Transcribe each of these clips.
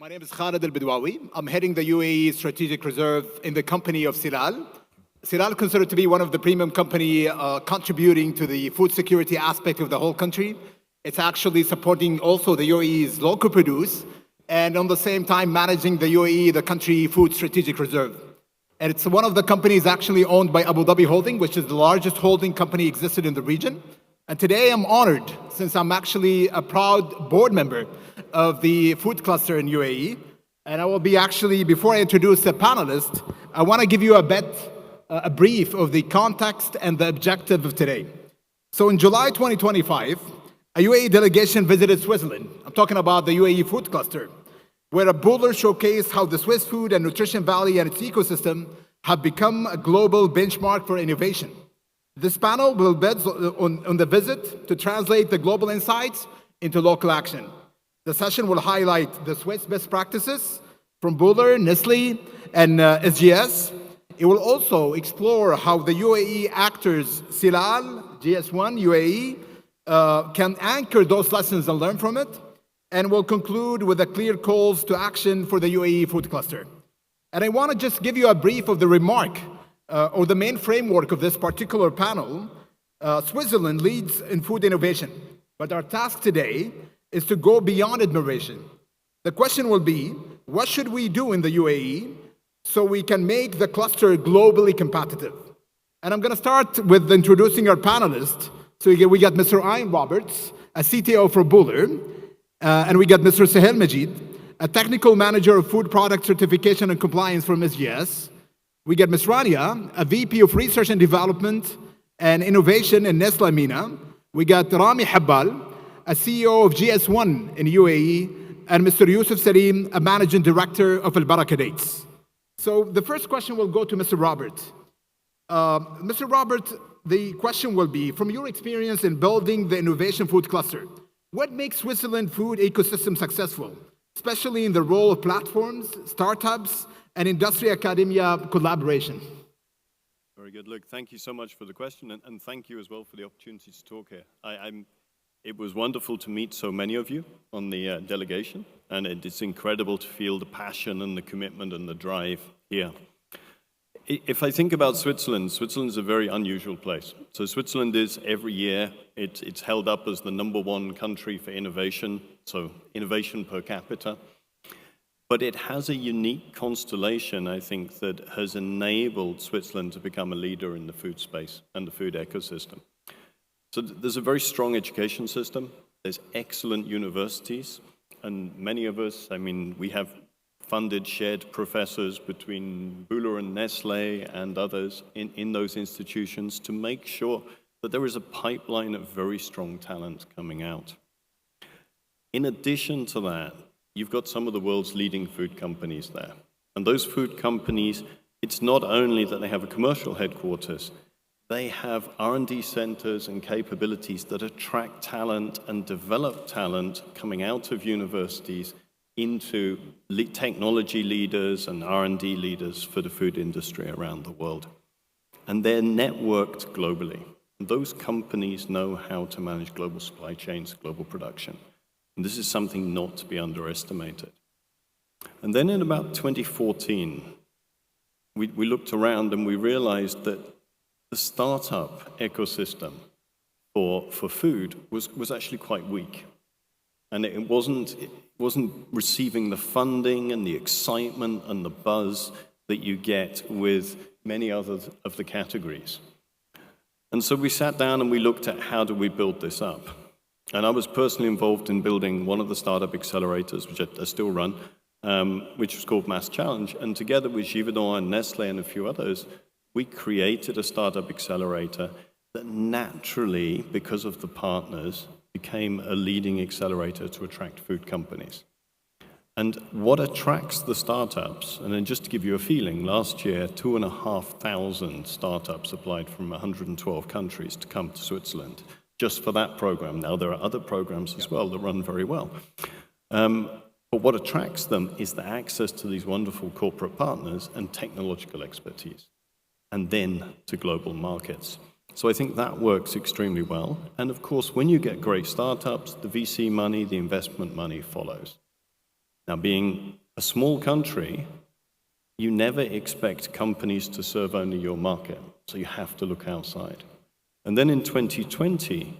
My name is Khalid Albedwawi. I'm heading the UAE Strategic Reserve in the company of Silal. Silal considered to be one of the premium company contributing to the food security aspect of the whole country. It's actually supporting also the UAE's local produce and on the same time managing the UAE, the country food strategic reserve. And it's one of the companies actually owned by Abu Dhabi Holding, which is the largest holding company existed in the region. And today I'm honored, since I'm actually a proud board member of the food cluster in UAE. And I will be actually, before I introduce the panelists, I want to give you a brief of the context and the objective of today. So in July 2025, a UAE delegation visited Switzerland. I'm talking about the UAE food cluster, where a Bühler showcased how the Swiss food and nutrition valley and its ecosystem have become a global benchmark for innovation. This panel will build on the visit to translate the global insights into local action. The session will highlight the Swiss best practices from Bühler, Nestlé, and SGS. It will also explore how the UAE actors, Silal, GS1 UAE, can anchor those lessons and learn from it, and will conclude with a clear calls to action for the UAE food cluster. And I want to just give you a brief of the remark or the main framework of this particular panel. Switzerland leads in food innovation, but our task today is to go beyond admiration. The question will be, what should we do in the UAE so we can make the cluster globally competitive? And I'm going to start with introducing our panelists. So we got Mr. Ian Roberts, a CTO for Bühler, and we got Mr. Sahil Majeed, a technical manager of food product certification and compliance from SGS. We got Ms. Rania, a VP of research and development and innovation in Nestlé MENA. We got Rami Habbal, a CEO of GS1 in UAE, and Mr. Yousuf Saleem, a managing director of Barakah Dates. So the first question will go to Mr. Robert. Mr. Robert, the question will be, from your experience in building the innovation food cluster, what makes Switzerland food ecosystem successful, especially in the role of platforms, startups, and industry academia collaboration? Very good. Look, thank you so much for the question, and thank you as well for the opportunity to talk here. It was wonderful to meet so many of you on the delegation, and it's incredible to feel the passion and the commitment and the drive here. If I think about Switzerland, Switzerland's a very unusual place. So Switzerland is, every year, it's held up as the #1 country for innovation, so innovation per capita. But it has a unique constellation, I think, that has enabled Switzerland to become a leader in the food space and the food ecosystem. So there's a very strong education system, there's excellent universities, and many of us, I mean, we have funded shared professors between Bühler and Nestlé and others in those institutions to make sure that there is a pipeline of very strong talent coming out. In addition to that, you've got some of the world's leading food companies there. And those food companies, it's not only that they have a commercial headquarters, they have R&D centers and capabilities that attract talent and develop talent coming out of universities into technology leaders and R&D leaders for the food industry around the world. And they're networked globally. And those companies know how to manage global supply chains, global production. And this is something not to be underestimated. And then in about 2014, we looked around and we realized that the startup ecosystem for food was actually quite weak. And it wasn't receiving the funding and the excitement and the buzz that you get with many others of the categories. And so we sat down and we looked at how do we build this up. And I was personally involved in building one of the startup accelerators, which I still run, which was called Mass Challenge. And together with Givaudan and Nestlé and a few others, we created a startup accelerator that naturally, because of the partners, became a leading accelerator to attract food companies. And what attracts the startups, and then just to give you a feeling, last year, 2,500 startups applied from 112 countries to come to Switzerland, just for that program. Now, there are other programs as well that run very well. But what attracts them is the access to these wonderful corporate partners and technological expertise, and then to global markets. So I think that works extremely well. And of course, when you get great startups, the VC money, the investment money follows. Now, being a small country, you never expect companies to serve only your market, so you have to look outside. And then in 2020,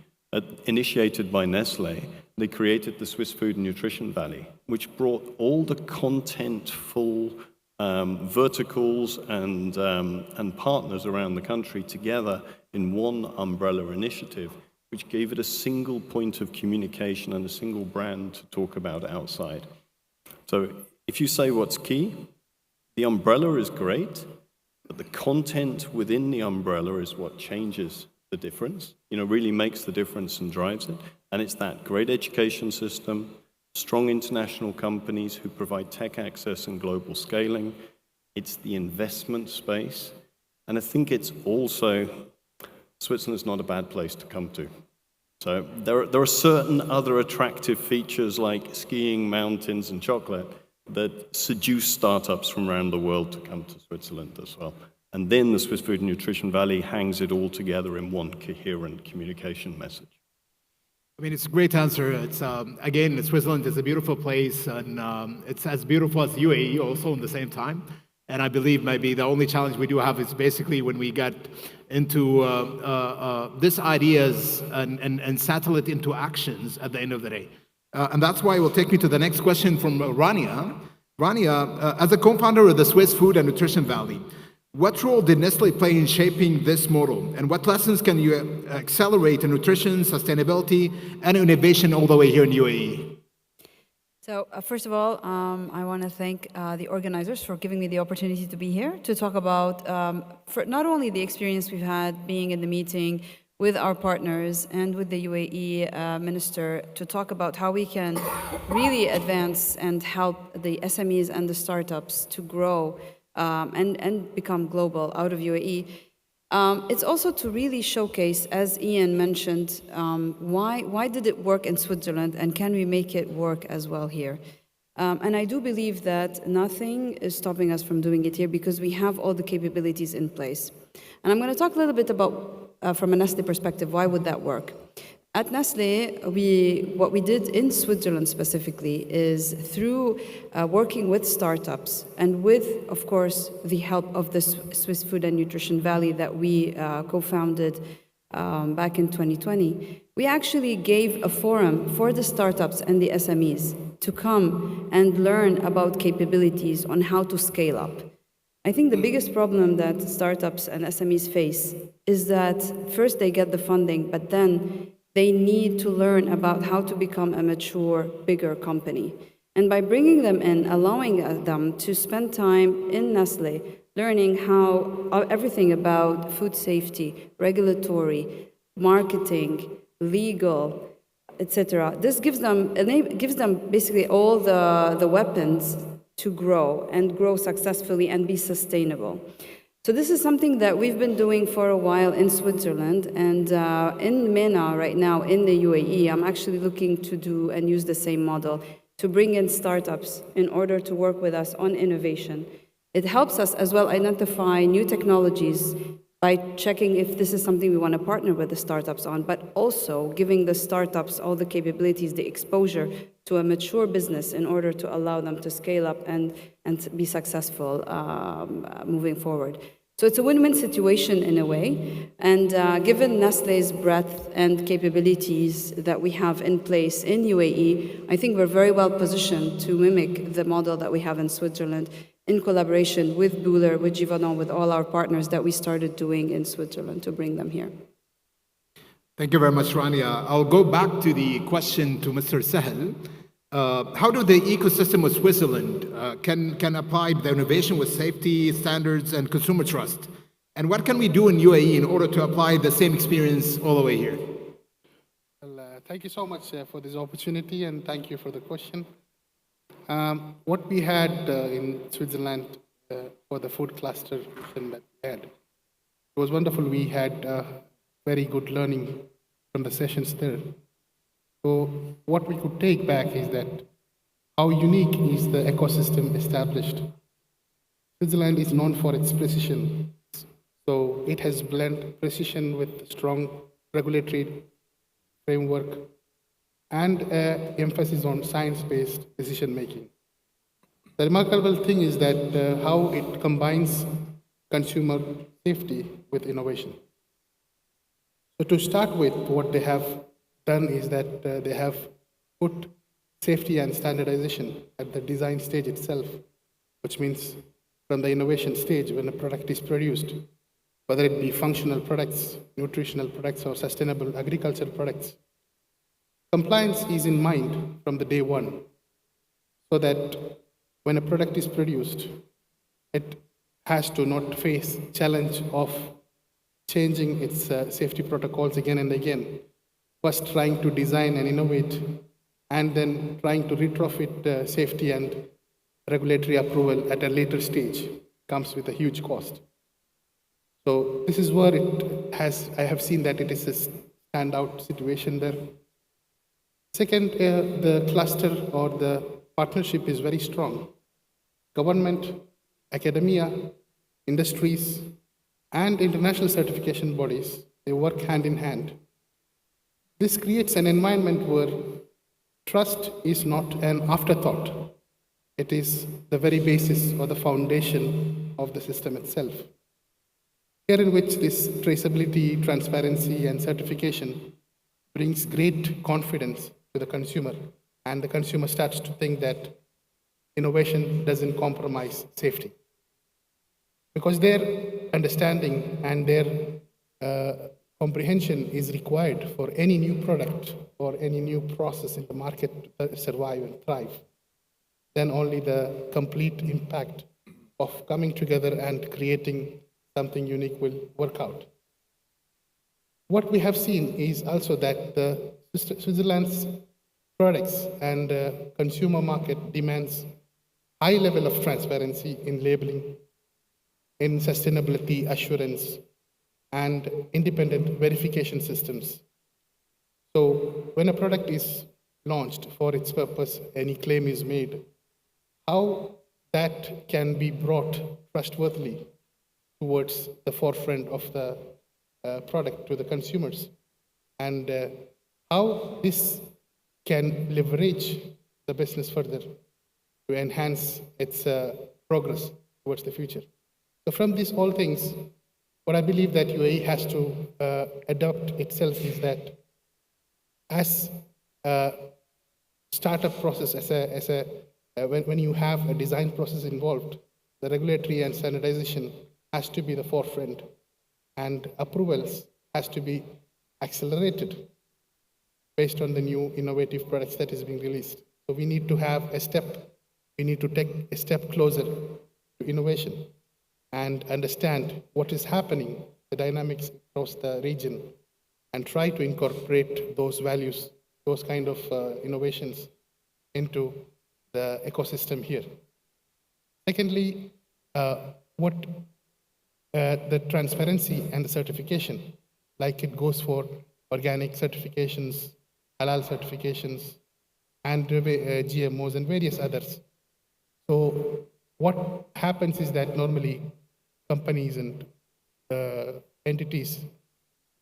initiated by Nestlé, they created the Swiss Food and Nutrition Valley, which brought all the contentful verticals and partners around the country together in one umbrella initiative, which gave it a single point of communication and a single brand to talk about outside. So if you say what's key, the umbrella is great, but the content within the umbrella is what changes the difference, really makes the difference and drives it. And it's that great education system, strong international companies who provide tech access and global scaling. It's the investment space. And I think it's also, Switzerland's not a bad place to come to. So there are certain other attractive features like skiing, mountains, and chocolate that seduce startups from around the world to come to Switzerland as well. And then the Swiss Food and Nutrition Valley hangs it all together in one coherent communication message. I mean, it's a great answer. It's again, Switzerland is a beautiful place, and it's as beautiful as UAE also at the same time. And I believe maybe the only challenge we do have is basically when we get into these ideas and settle it into actions at the end of the day. And that's why it will take me to the next question from Rania. Rania, as a co-founder of the Swiss Food and Nutrition Valley, what role did Nestlé play in shaping this model? And what lessons can you accelerate in nutrition, sustainability, and innovation all the way here in UAE? So first of all, I want to thank the organizers for giving me the opportunity to be here to talk about for not only the experience we've had being in the meeting with our partners and with the UAE minister to talk about how we can really advance and help the SMEs and the startups to grow and become global out of UAE. It's also to really showcase, as Ian mentioned, why did it work in Switzerland and can we make it work as well here? And I do believe that nothing is stopping us from doing it here because we have all the capabilities in place. And I'm going to talk a little bit about, from a Nestlé perspective, why would that work? At Nestlé, what we did in Switzerland specifically is through working with startups and with, of course, the help of the Swiss Food and Nutrition Valley that we co-founded back in 2020, we actually gave a forum for the startups and the SMEs to come and learn about capabilities on how to scale up. I think the biggest problem that startups and SMEs face is that first they get the funding, but then they need to learn about how to become a mature, bigger company. And by bringing them in, allowing them to spend time in Nestlé, learning how everything about food safety, regulatory, marketing, legal, etc. This gives them basically all the weapons to grow and grow successfully and be sustainable. So this is something that we've been doing for a while in Switzerland, and in MENA right now, in the UAE, I'm actually looking to do and use the same model to bring in startups in order to work with us on innovation. It helps us as well identify new technologies by checking if this is something we want to partner with the startups on, but also giving the startups all the capabilities, the exposure to a mature business in order to allow them to scale up and be successful moving forward. So it's a win-win situation in a way, and given Nestlé's breadth and capabilities that we have in place in UAE, I think we're very well positioned to mimic the model that we have in Switzerland in collaboration with Bühler, with Givaudan, with all our partners that we started doing in Switzerland to bring them here. Thank you very much, Rania. I'll go back to the question to Mr. Sahil. How do the ecosystem of Switzerland can apply the innovation with safety standards and consumer trust? And what can we do in UAE in order to apply the same experience all the way here? Well, thank you so much for this opportunity, and thank you for the question. What we had in Switzerland for the food cluster that we had, it was wonderful. We had very good learning from the sessions there. So what we could take back is that how unique is the ecosystem established. Switzerland is known for its precision. So it has blended precision with strong regulatory framework and emphasis on science-based decision-making. The remarkable thing is that how it combines consumer safety with innovation. So to start with, what they have done is that they have put safety and standardization at the design stage itself, which means from the innovation stage when a product is produced, whether it be functional products, nutritional products, or sustainable agricultural products. Compliance is in mind from the day one, so that when a product is produced, it has to not face challenge of changing its safety protocols again and again. First trying to design and innovate, and then trying to retrofit safety and regulatory approval at a later stage comes with a huge cost. So this is where I have seen that it is a standout situation there. Second, the cluster or the partnership is very strong. Government, academia, industries, and international certification bodies, they work hand in hand. This creates an environment where trust is not an afterthought. It is the very basis or the foundation of the system itself. Here in which this traceability, transparency, and certification brings great confidence to the consumer, and the consumer starts to think that innovation doesn't compromise safety. Because their understanding and their comprehension is required for any new product or any new process in the market to survive and thrive. Then only the complete impact of coming together and creating something unique will work out. What we have seen is also that the Switzerland's products and consumer market demands high level of transparency in labeling, in sustainability assurance, and independent verification systems. So when a product is launched for its purpose, any claim is made, how that can be brought trustworthily towards the forefront of the product to the consumers, and how this can leverage the business further to enhance its progress towards the future. So from these all things, what I believe that UAE has to adopt itself is that as a startup process, when you have a design process involved, the regulatory and standardization has to be the forefront, and approvals has to be accelerated based on the new innovative products that is being released. So we need to have we need to take a step closer to innovation and understand what is happening, the dynamics across the region, and try to incorporate those values, those kind of innovations into the ecosystem here. Secondly, the transparency and the certification, like it goes for organic certifications, halal certifications, and GMOs and various others. So what happens is that normally companies and entities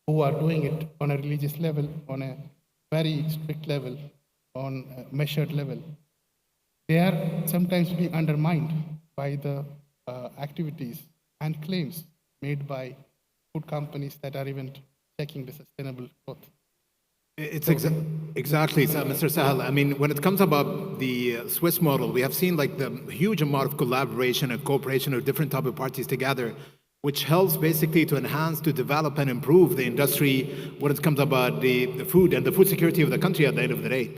who are doing it on a religious level, on a very strict level, on a measured level, they are sometimes being undermined by the activities and claims made by food companies that are even checking the sustainable growth. It's exactly, Mr. Sahil. I mean, when it comes about the Swiss model, we have seen like the huge amount of collaboration and cooperation of different type of parties together, which helps basically to enhance, to develop and improve the industry when it comes about the food and the food security of the country at the end of the day.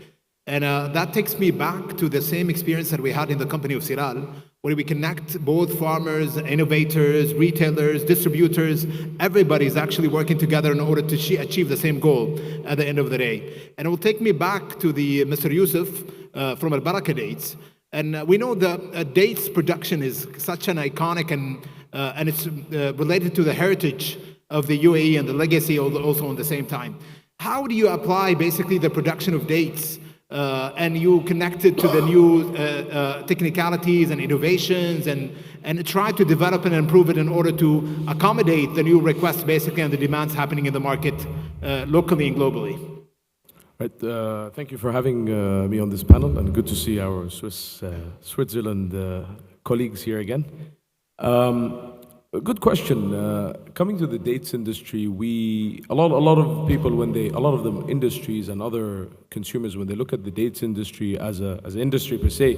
And that takes me back to the same experience that we had in the company of Silal, where we connect both farmers, innovators, retailers, distributors. Everybody's actually working together in order to achieve the same goal at the end of the day. And it will take me back to the Mr. Yousuf from Barakah Dates. And we know the dates production is such an iconic and it's related to the heritage of the UAE and the legacy also at the same time. How do you apply basically the production of dates and you connect it to the new technicalities and innovations and try to develop and improve it in order to accommodate the new requests basically and the demands happening in the market locally and globally? Right. Thank you for having me on this panel, and good to see our Switzerland colleagues here again. A good question. Coming to the dates industry, a lot of people a lot of the industries and other consumers, when they look at the dates industry as an industry per se,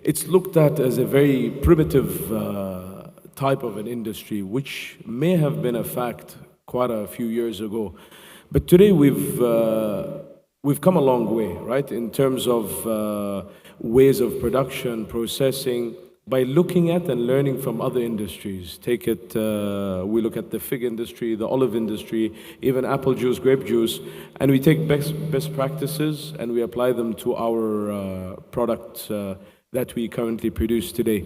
it's looked at as a very primitive type of an industry, which may have been a fact quite a few years ago. But today we've come a long way, right, in terms of ways of production, processing, by looking at and learning from other industries. We look at the fig industry, the olive industry, even apple juice, grape juice, and we take best practices and we apply them to our products that we currently produce today.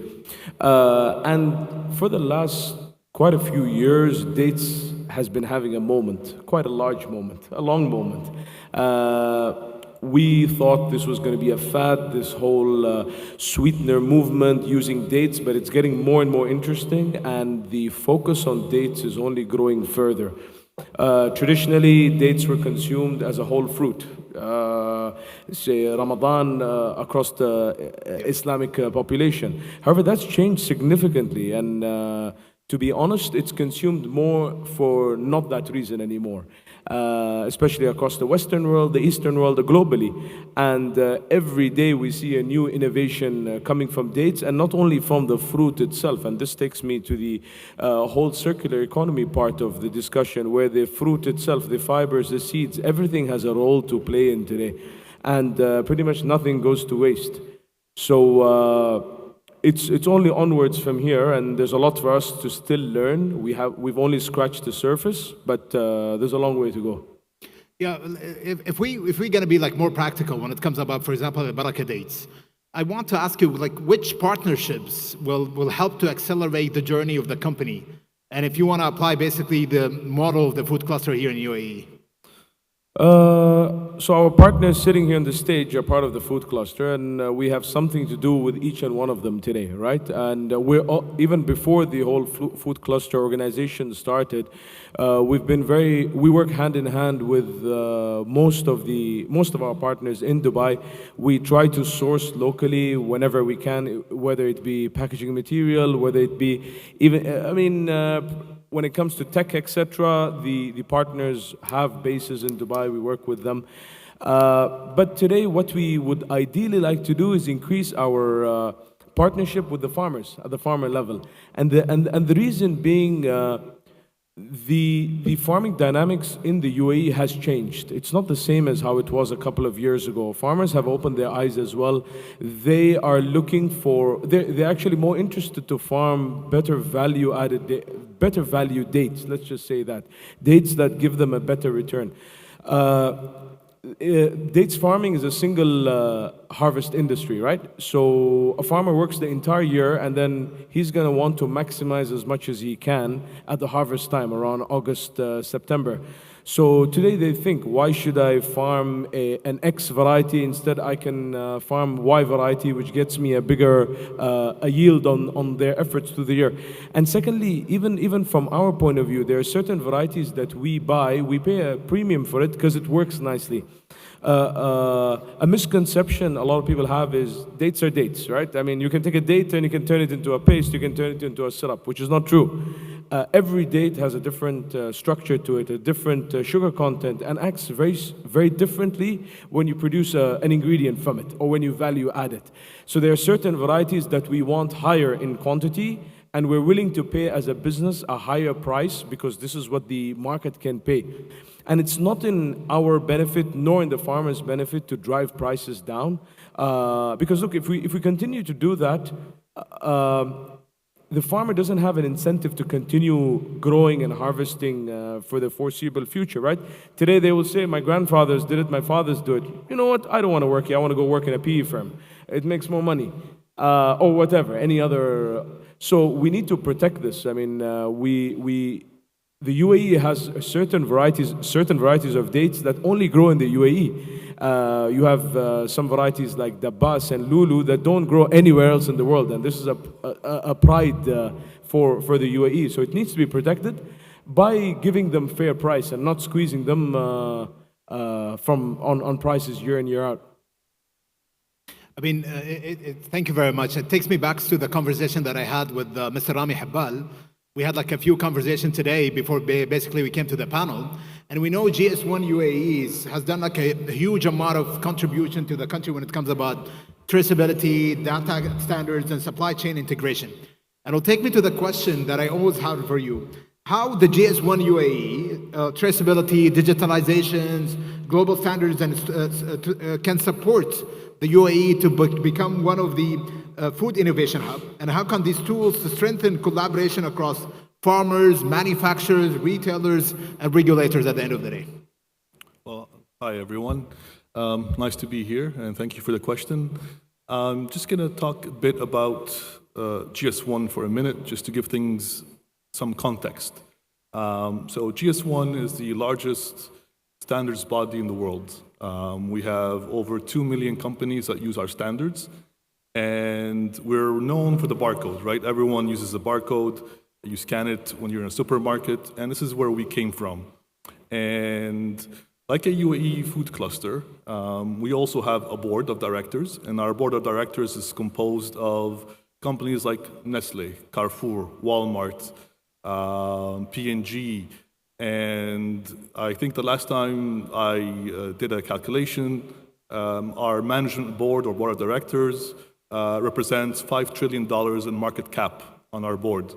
And for the last quite a few years, dates has been having a moment, quite a large moment, a long moment. We thought this was going to be a fad, this whole sweetener movement using dates, but it's getting more and more interesting, and the focus on dates is only growing further. Traditionally, dates were consumed as a whole fruit. Say Ramadan across the Islamic population. However, that's changed significantly, and to be honest, it's consumed more for not that reason anymore. Especially across the Western world, the Eastern world, globally. And every day we see a new innovation coming from dates, and not only from the fruit itself. And this takes me to the whole circular economy part of the discussion, where the fruit itself, the fibers, the seeds, everything has a role to play in today. And pretty much nothing goes to waste. So it's only onwards from here, and there's a lot for us to still learn. We've only scratched the surface, but there's a long way to go. Yeah, if we're going to be like more practical when it comes about, for example, the Barakah Dates, I want to ask you, like, which partnerships will help to accelerate the journey of the company, and if you want to apply basically the model of the food cluster here in UAE. So our partners sitting here on the stage are part of the food cluster, and we have something to do with each and one of them today, right? And even before the whole food cluster organization started, we work hand in hand with most of our partners in Dubai. We try to source locally whenever we can, whether it be packaging material, whether it be even, when it comes to tech, etc., the partners have bases in Dubai. We work with them. But today, what we would ideally like to do is increase our partnership with the farmers at the farmer level. And the reason being, the farming dynamics in the UAE has changed. It's not the same as how it was a couple of years ago. Farmers have opened their eyes as well. They are looking for, they're actually more interested to farm better value dates, let's just say that. Dates that give them a better return. Dates farming is a single harvest industry, right? So a farmer works the entire year, and then he's going to want to maximize as much as he can at the harvest time around August, September. So today they think, why should I farm an X variety instead I can farm Y variety, which gets me a bigger a yield on their efforts through the year. And secondly, even from our point of view, there are certain varieties that we buy, we pay a premium for it because it works nicely. A misconception a lot of people have is dates are dates, right? I mean, you can take a date and you can turn it into a paste, you can turn it into a syrup, which is not true. Every date has a different structure to it, a different sugar content, and acts very, very differently when you produce an ingredient from it or when you value add it. So there are certain varieties that we want higher in quantity, and we're willing to pay as a business a higher price because this is what the market can pay. And it's not in our benefit nor in the farmer's benefit to drive prices down. Because look, if we continue to do that, the farmer doesn't have an incentive to continue growing and harvesting for the foreseeable future, right? Today they will say, my grandfathers did it, my fathers do it. You know what? I don't want to work here. I want to go work in a PE firm. It makes more money. Or whatever, any other. So we need to protect this. I mean, the UAE has certain varieties of dates that only grow in the UAE. You have some varieties like Dabbas and Lulu that don't grow anywhere else in the world, and this is a pride for the UAE. So it needs to be protected by giving them fair price and not squeezing them on prices year in, year out? I mean, thank you very much. It takes me back to the conversation that I had with Mr. Rami Habbal. We had like a few conversations today before basically we came to the panel. And we know GS1 UAE has done like a huge amount of contribution to the country when it comes about traceability, data standards, and supply chain integration. And it'll take me to the question that I always have for you. How the GS1 UAE, traceability, digitalizations, global standards can support the UAE to become one of the food innovation hub, and how can these tools to strengthen collaboration across farmers, manufacturers, retailers, and regulators at the end of the day? Well, hi everyone. Nice to be here, and thank you for the question. I'm just going to talk a bit about GS1 for a minute, just to give things some context. So GS1 is the largest standards body in the world. We have over 2 million companies that use our standards, and we're known for the barcode, right? Everyone uses a barcode. You scan it when you're in a supermarket, and this is where we came from. And like a UAE food cluster, we also have a board of directors, and our board of directors is composed of companies like Nestlé, Carrefour, Walmart, P&G, and I think the last time I did a calculation, our management board or board of directors represents $5 trillion in market cap on our board.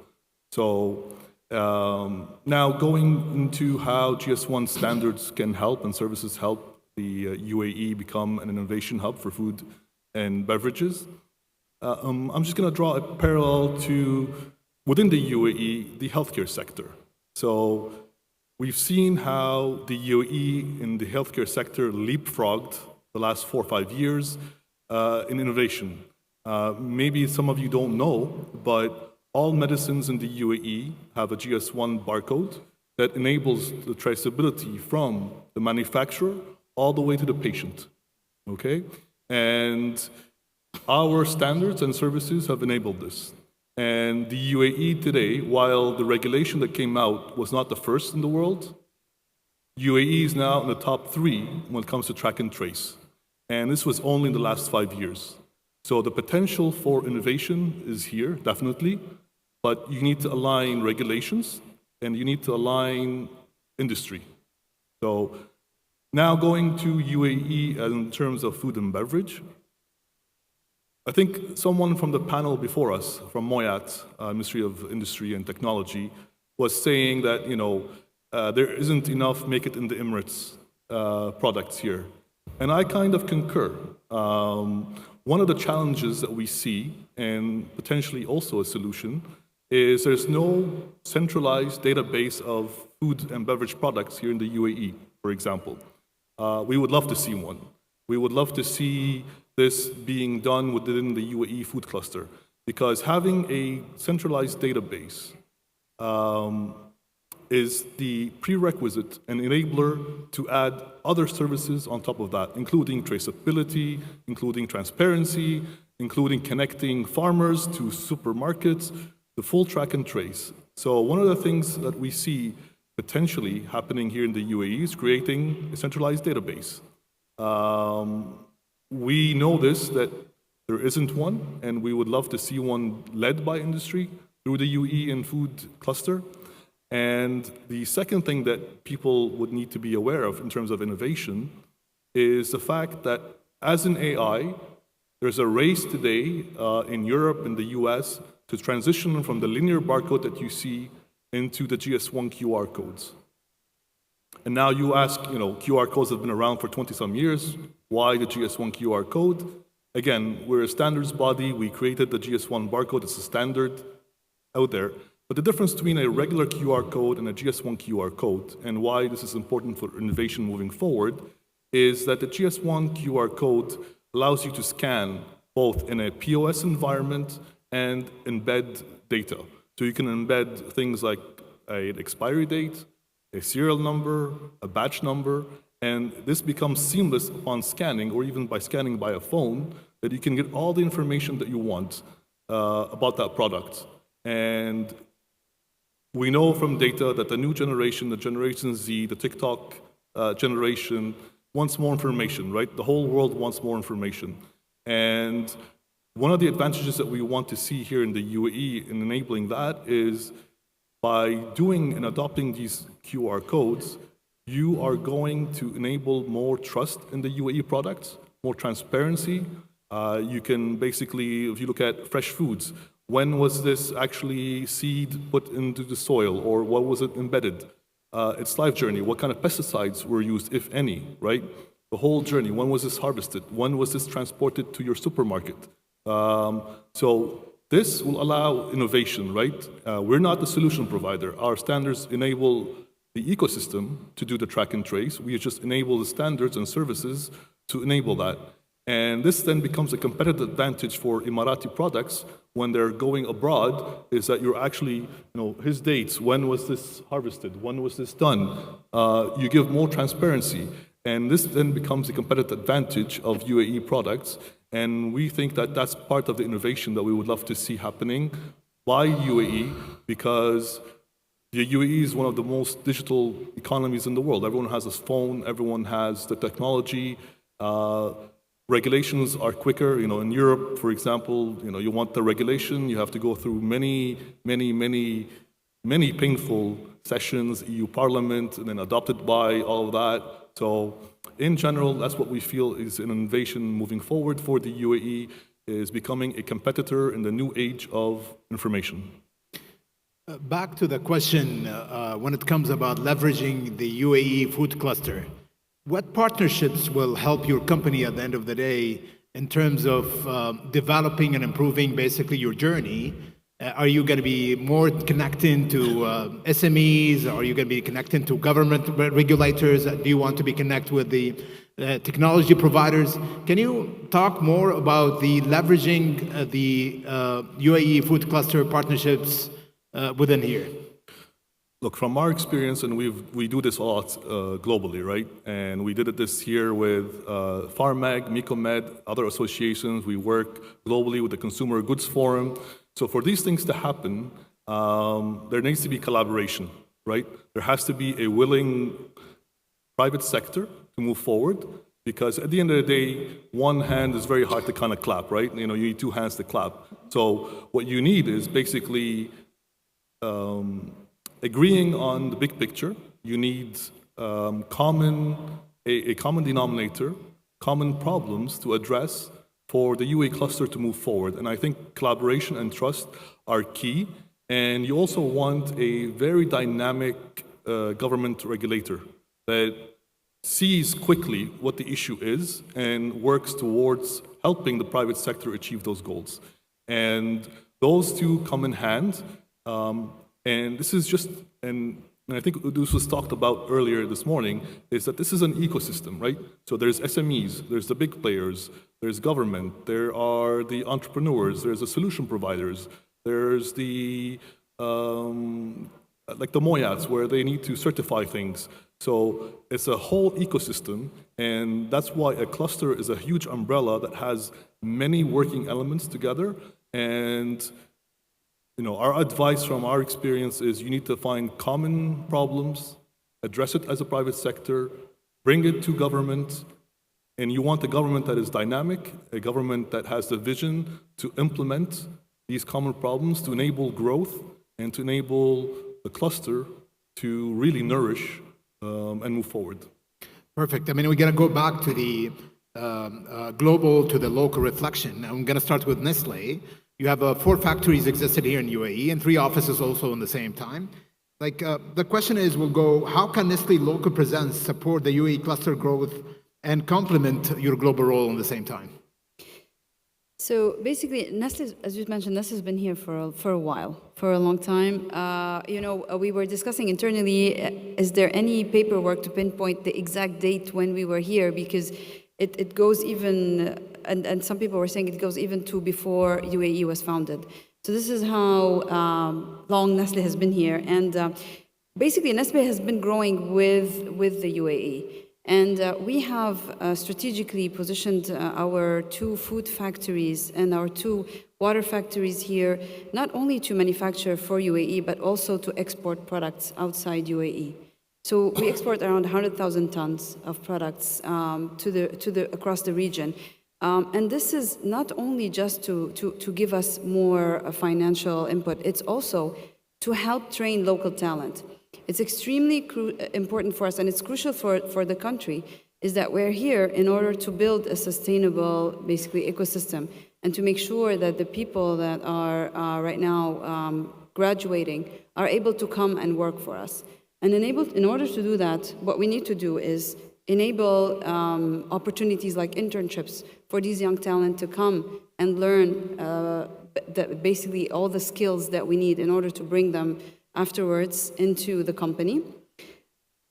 So now going into how GS1 standards can help and services help the UAE become an innovation hub for food and beverages, I'm just going to draw a parallel to within the UAE, the healthcare sector. So we've seen how the UAE in the healthcare sector leapfrogged the last 4 or 5 years in innovation. Maybe some of you don't know, but all medicines in the UAE have a GS1 barcode that enables the traceability from the manufacturer all the way to the patient, okay? And our standards and services have enabled this. And the UAE today, while the regulation that came out was not the first in the world, UAE is now in the top 3 when it comes to track and trace. And this was only in the last 5 years. So the potential for innovation is here, definitely, but you need to align regulations and you need to align industry. So now going to UAE in terms of food and beverage, I think someone from the panel before us, from Moyat, Ministry of Industry and Technology, was saying that, there isn't enough make it in the Emirates products here. And I kind of concur. One of the challenges that we see, and potentially also a solution, is there's no centralized database of food and beverage products here in the UAE, for example. We would love to see one. We would love to see this being done within the UAE food cluster, because having a centralized database is the prerequisite and enabler to add other services on top of that, including traceability, including transparency, including connecting farmers to supermarkets, the full track and trace. So one of the things that we see potentially happening here in the UAE is creating a centralized database. We know this, that there isn't one, and we would love to see one led by industry through the UAE and food cluster. And the second thing that people would need to be aware of in terms of innovation is the fact that as in AI, there's a race today in Europe and the US to transition from the linear barcode that you see into the GS1 QR codes. And now you ask, QR codes have been around for 20-some years. Why the GS1 QR code? Again, we're a standards body. We created the GS1 barcode. It's a standard out there. But the difference between a regular QR code and a GS1 QR code, and why this is important for innovation moving forward, is that the GS1 QR code allows you to scan both in a POS environment and embed data. So you can embed things like an expiry date, a serial number, a batch number, and this becomes seamless upon scanning, or even by scanning by a phone, that you can get all the information that you want about that product. And we know from data that the new generation, the Generation Z, the TikTok generation wants more information, right? The whole world wants more information. And one of the advantages that we want to see here in the UAE in enabling that is by doing and adopting these QR codes, you are going to enable more trust in the UAE products, more transparency. You can basically, if you look at fresh foods, when was this actually seed put into the soil, or what was it embedded? Its life journey, what kind of pesticides were used, if any, right? The whole journey, when was this harvested? When was this transported to your supermarket? So this will allow innovation, right? We're not the solution provider. Our standards enable the ecosystem to do the track and trace. We just enable the standards and services to enable that. And this then becomes a competitive advantage for Emirati products when they're going abroad, is that you're actually, his dates, when was this harvested, when was this done? You give more transparency. And this then becomes a competitive advantage of UAE products. And we think that that's part of the innovation that we would love to see happening by UAE, because the UAE is one of the most digital economies in the world. Everyone has a phone, everyone has the technology. Regulations are quicker. In Europe, for example, you want the regulation, you have to go through many painful sessions, EU Parliament, and then adopted by all of that. So in general, that's what we feel is an innovation moving forward for the UAE, is becoming a competitor in the new age of information. Back to the question, when it comes about leveraging the UAE food cluster, what partnerships will help your company at the end of the day in terms of developing and improving basically your journey? Are you going to be more connecting to SMEs? Are you going to be connecting to government regulators? Do you want to be connected with the technology providers? Can you talk more about the leveraging the UAE food cluster partnerships within here? Look, from our experience, and we do this a lot globally, right? And we did it this year with Pharmag, Micomed, other associations. We work globally with the Consumer Goods Forum. So for these things to happen, there needs to be collaboration, right? There has to be a willing private sector to move forward, because at the end of the day, one hand is very hard to kind of clap, right? You need two hands to clap. So what you need is basically agreeing on the big picture. You need a common denominator, common problems to address for the UAE cluster to move forward. And I think collaboration and trust are key. And you also want a very dynamic government regulator that sees quickly what the issue is and works towards helping the private sector achieve those goals. And those two come in hand. And this is just, and I think this was talked about earlier this morning, is that this is an ecosystem, right? So there's SMEs, there's the big players, there's government, there are the entrepreneurs, there's the solution providers, there's the, like the MOYATs, where they need to certify things. So it's a whole ecosystem, and that's why a cluster is a huge umbrella that has many working elements together. And our advice from our experience is you need to find common problems, address it as a private sector, bring it to government, and you want a government that is dynamic, a government that has the vision to implement these common problems, to enable growth, and to enable the cluster to really nourish and move forward. Perfect. I mean, we're going to go back to the global to the local reflection. I'm going to start with Nestlé. You have 4 factories existed here in UAE and 3 offices also in the same time. The question is, how can Nestlé local presence support the UAE cluster growth and complement your global role in the same time? So basically, Nestlé, as you mentioned, Nestlé has been here for a while, for a long time. We were discussing internally, is there any paperwork to pinpoint the exact date when we were here? Because it goes even, and some people were saying it goes even to before UAE was founded. So this is how long Nestlé has been here. And basically, Nestlé has been growing with the UAE. And we have strategically positioned our 2 food factories and our 2 water factories here, not only to manufacture for UAE, but also to export products outside UAE. So we export around 100,000 tons of products across the region. And this is not only just to give us more financial input, it's also to help train local talent. It's extremely important for us, and it's crucial for the country, is that we're here in order to build a sustainable, basically, ecosystem, and to make sure that the people that are right now graduating are able to come and work for us. And in order to do that, what we need to do is enable opportunities like internships for these young talent to come and learn basically all the skills that we need in order to bring them afterwards into the company.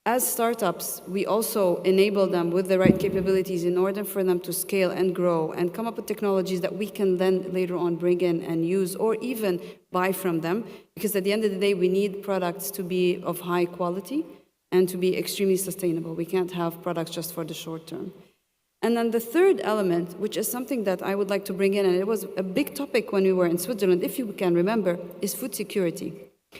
As startups, we also enable them with the right capabilities in order for them to scale and grow and come up with technologies that we can then later on bring in and use, or even buy from them, because at the end of the day, we need products to be of high quality and to be extremely sustainable. We can't have products just for the short term. And then the third element, which is something that I would like to bring in, and it was a big topic when we were in Switzerland, if you can remember, is food security.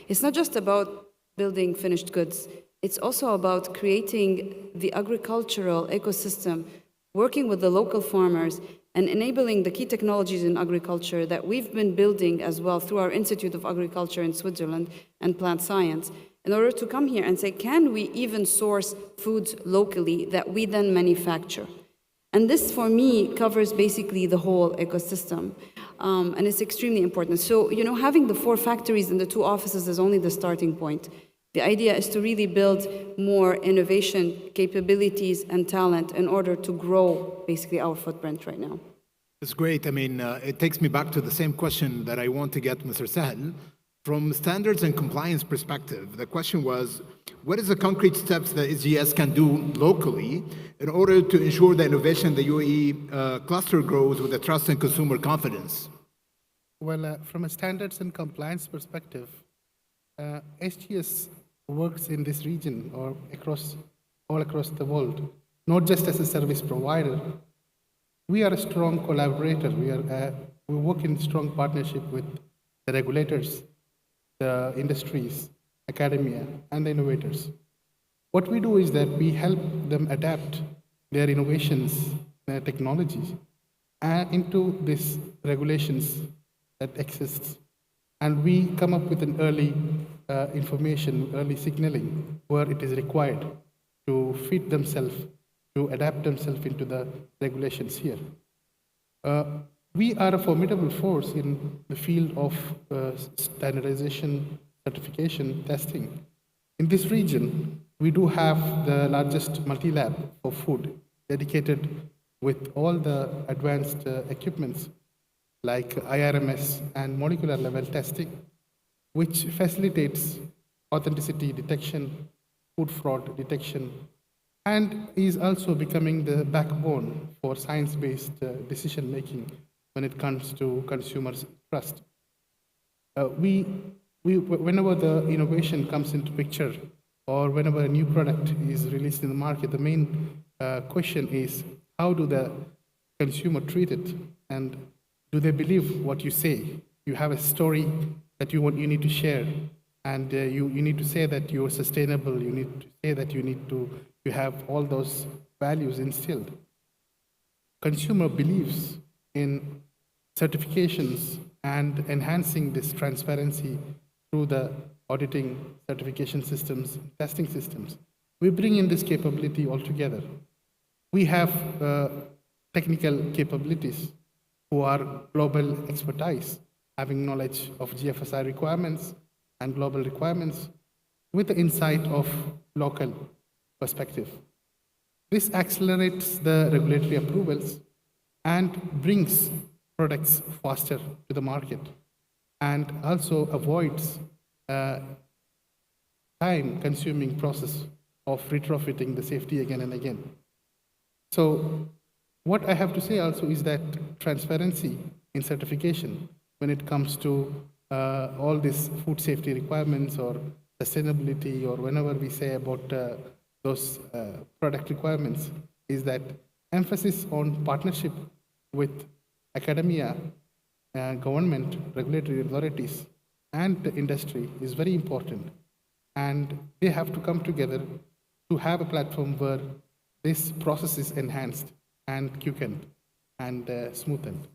It's not just about building finished goods. It's also about creating the agricultural ecosystem, working with the local farmers, and enabling the key technologies in agriculture that we've been building as well through our Institute of Agriculture in Switzerland and Plant Science, in order to come here and say, can we even source foods locally that we then manufacture? And this, for me, covers basically the whole ecosystem. And it's extremely important. So, having the 4 factories and the 2 offices is only the starting point. The idea is to really build more innovation, capabilities, and talent in order to grow, basically, our footprint right now. It's great. I mean, it takes me back to the same question that I want to get Mr. Sahil. From standards and compliance perspective, the question was, what is the concrete steps that SGS can do locally in order to ensure that innovation in the UAE cluster grows with the trust and consumer confidence? Well, from a standards and compliance perspective, SGS works in this region or all across the world, not just as a service provider. We are a strong collaborator. We work in strong partnership with the regulators, the industries, academia, and the innovators. What we do is that we help them adapt their innovations, their technologies, into these regulations that exists. And we come up with an early information, early signaling where it is required to fit themselves, to adapt themselves into the regulations here. We are a formidable force in the field of standardization, certification, testing. In this region, we do have the largest multi-lab for food dedicated with all the advanced equipments like IRMS and molecular level testing, which facilitates authenticity detection, food fraud detection, and is also becoming the backbone for science-based decision-making when it comes to consumers' trust. Whenever the innovation comes into picture or whenever a new product is released in the market, the main question is, how do the consumer treat it? And do they believe what you say? You have a story that you need to share, and you need to say that you're sustainable. You need to say that you have all those values instilled. Consumer believes in certifications and enhancing this transparency through the auditing, certification systems, testing systems. We bring in this capability altogether. We have technical capabilities who are global expertise, having knowledge of GFSI requirements and global requirements with the insight of local perspective. This accelerates the regulatory approvals and brings products faster to the market, and also avoids time-consuming process of retrofitting the safety again and again. So what I have to say also is that transparency in certification when it comes to all these food safety requirements or sustainability, or whenever we say about those product requirements, is that emphasis on partnership with academia, government, regulatory authorities, and the industry is very important. And they have to come together to have a platform where this process is enhanced and quickened and smoothened.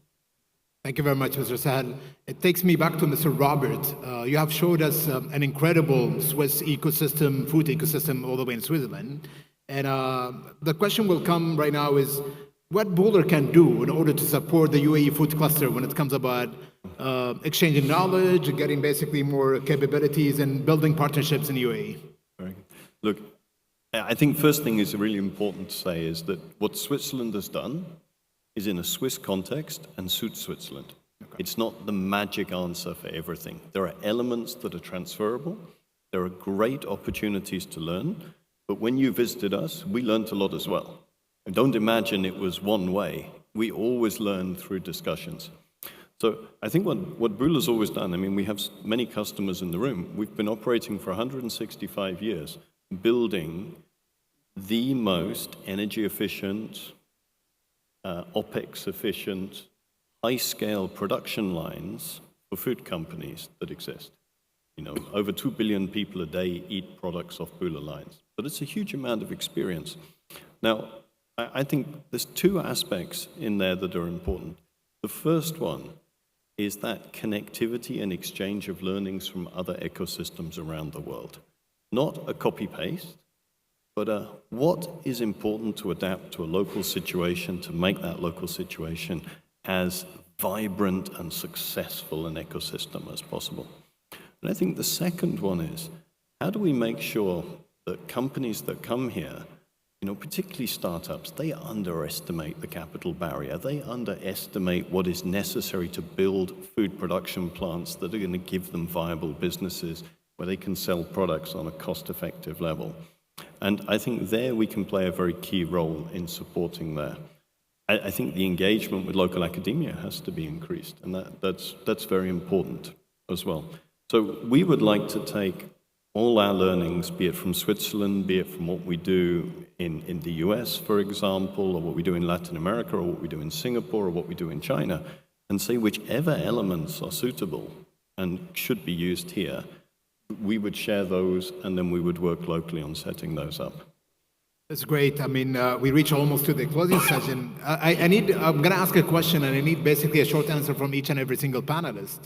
Thank you very much, Mr. Sahel. It takes me back to Mr. Robert. You have showed us an incredible Swiss ecosystem, food ecosystem all the way in Switzerland. And the question will come right now is, what Bühler can do in order to support the UAE food cluster when it comes about exchanging knowledge, getting basically more capabilities and building partnerships in UAE? Very good. Look, I think first thing is really important to say is that what Switzerland has done is in a Swiss context and suits Switzerland. Okay. It's not the magic answer for everything. There are elements that are transferable. There are great opportunities to learn. But when you visited us, we learned a lot as well. And don't imagine it was one way. We always learn through discussions. So I think what Bühler's always done, I mean, we have many customers in the room. We've been operating for 165 years, building the most energy efficient, OPEX efficient, high-scale production lines for food companies that exist. You know, over 2 billion people a day eat products off Bühler lines. But it's a huge amount of experience. Now, I think there's two aspects in there that are important. The first one is that connectivity and exchange of learnings from other ecosystems around the world. Not a copy-paste, but what is important to adapt to a local situation to make that local situation as vibrant and successful an ecosystem as possible. And I think the second one is, how do we make sure that companies that come here, you know, particularly startups, they underestimate the capital barrier. They underestimate what is necessary to build food production plants that are going to give them viable businesses where they can sell products on a cost-effective level. And I think there we can play a very key role in supporting that. I think the engagement with local academia has to be increased, and that's very important as well. So we would like to take all our learnings, be it from Switzerland, be it from what we do in the US, for example, or what we do in Latin America, or what we do in Singapore, or what we do in China, and say whichever elements are suitable and should be used here, we would share those, and then we would work locally on setting those up. That's great. I mean, we reach almost to the closing session. I'm going to ask a question, and I need basically a short answer from each and every single panelist.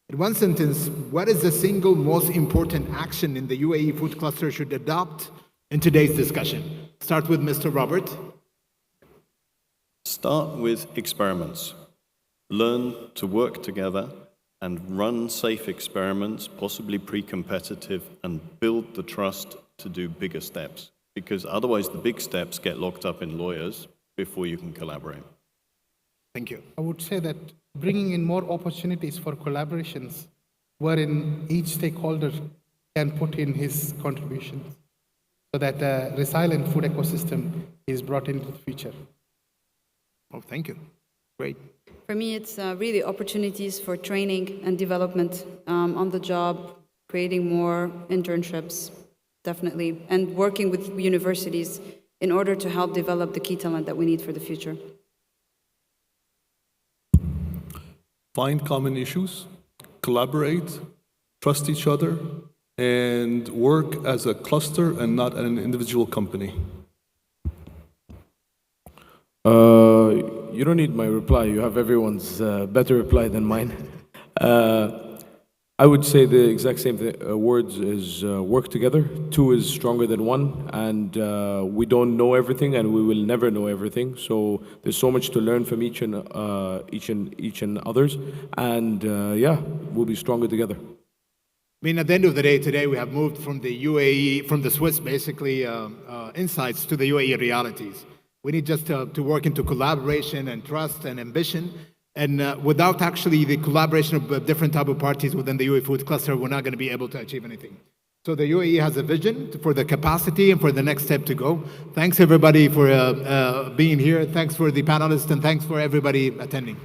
In one sentence, what is the single most important action in the UAE food cluster should adopt in today's discussion? Start with Mr. Robert. Start with experiments. Learn to work together and run safe experiments, possibly pre-competitive, and build the trust to do bigger steps. Because otherwise the big steps get locked up in lawyers before you can collaborate. Thank you. I would say that bringing in more opportunities for collaborations wherein each stakeholder can put in his contributions so that a resilient food ecosystem is brought into the future. Oh, thank you. Great. For me, it's really opportunities for training and development on the job, creating more internships, definitely, and working with universities in order to help develop the key talent that we need for the future. Find common issues, collaborate, trust each other, and work as a cluster and not an individual company. You don't need my reply. You have everyone's better reply than mine. I would say the exact same words is work together. Two is stronger than one, and we don't know everything, and we will never know everything. So there's so much to learn from each and others, and yeah, we'll be stronger together. I mean, at the end of the day, today we have moved from the UAE, from the Swiss, basically, insights to the UAE realities. We need just to work into collaboration and trust and ambition. And without actually the collaboration of different type of parties within the UAE food cluster, we're not going to be able to achieve anything. So the UAE has a vision for the capacity and for the next step to go. Thanks everybody for being here. Thanks for the panelists, and thanks for everybody attending.